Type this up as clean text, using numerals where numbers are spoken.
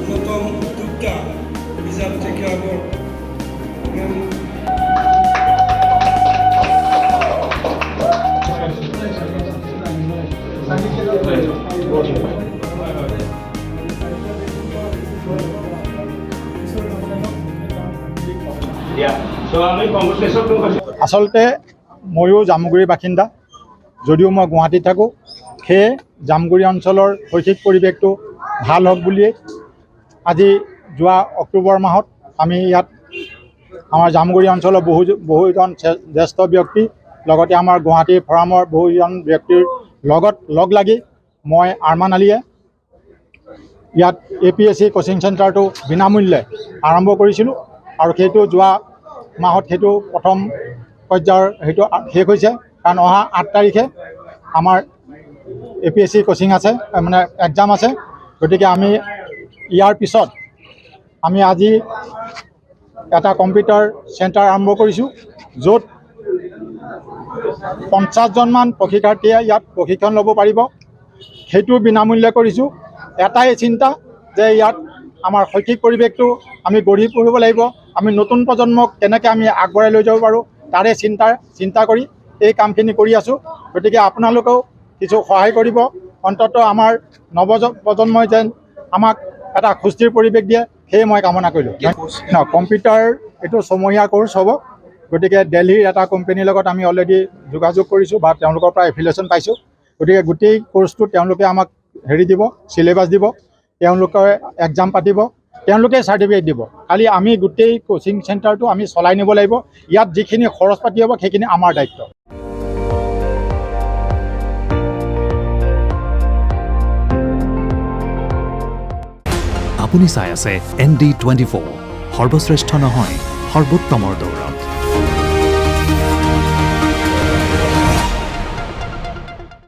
প্ৰথম উদ্যোক্তা ৰিজাৰ্ভ থেকে আগৰ আচলতে ময়ো জামুগুৰিৰ বাসিন্দা যদিও মই গুৱাহাটীত থাকোঁ সেয়ে জামুগুৰি অঞ্চলৰ শৈক্ষিক পৰিৱেশটো ভাল হওক বুলিয়ে আজি যোৱা অক্টোবৰ মাহত আমি ইয়াত আমাৰ জামুগুৰি অঞ্চলৰ বহুজন জ্যেষ্ঠ ব্যক্তি লগতে আমাৰ গুৱাহাটী ফৰামৰ বহুজন ব্যক্তিৰ লগত লগ লাগি মই আৰমান আলীয়ে ইয়াত APSC কোচিং চেণ্টাৰটো বিনামূল্যে আৰম্ভ কৰিছিলোঁ আৰু সেইটো যোৱা মাহত সেইটো প্ৰথম পৰ্যায়ৰ সেইটো শেষ হৈছে কাৰণ অহা 8 তাৰিখে আমাৰ APSC কোচিং আছে মানে এক্সাম আছে গতিকে আমি ইয়াৰ পিছত আমি আজি এটা কম্পিউটাৰ চেণ্টাৰ আৰম্ভ কৰিছোঁ য'ত 50 জনমান প্ৰশিক্ষাৰ্থীয়ে ইয়াত প্ৰশিক্ষণ ল'ব পাৰিব সেইটো বিনামূল্যে কৰিছোঁ এটাই চিন্তা যে ইয়াত আমাৰ শৈক্ষিক পৰিৱেশটো আমি গঢ়ি তুলিব লাগিব আমি নতুন প্ৰজন্মক কেনেকৈ আমি আগবঢ়াই লৈ যাব পাৰোঁ তাৰে চিন্তা কৰি এই কামখিনি কৰি আছোঁ গতিকে আপোনালোকেও কিছু সহায় কৰিব অন্ততঃ আমাৰ নৱপ্ৰজন্মই যেন আমাক এটা সুস্থিৰ পৰিৱেশ দিয়ে সেয়ে মই কামনা কৰিলোঁ কম্পিউটাৰ এইটো ছমহীয়া কোৰ্চ হ'ব গতিকে দিল্লীৰ এটা কোম্পানীৰ লগত আমি অলৰেডি যোগাযোগ কৰিছোঁ বা তেওঁলোকৰ পৰা এফিলিয়েশ্যন পাইছোঁ গতিকে গোটেই কোৰ্চটো তেওঁলোকে আমাক দিব চিলেবাছ দিব তেওঁলোকে এক্সাম পাতিব তেওঁলোকে চাৰ্টিফিকেট দিব খালি আমি গোটেই কোচিং চেণ্টাৰটো আমি চলাই নিব লাগিব ইয়াত যিখিনি খৰচ পাতি হ'ব সেইখিনি আমাৰ দায়িত্ব আপুনি চাই আছে ND24 সৰ্বশ্ৰেষ্ঠ নহয় সৰ্বোত্তমৰ দৌৰ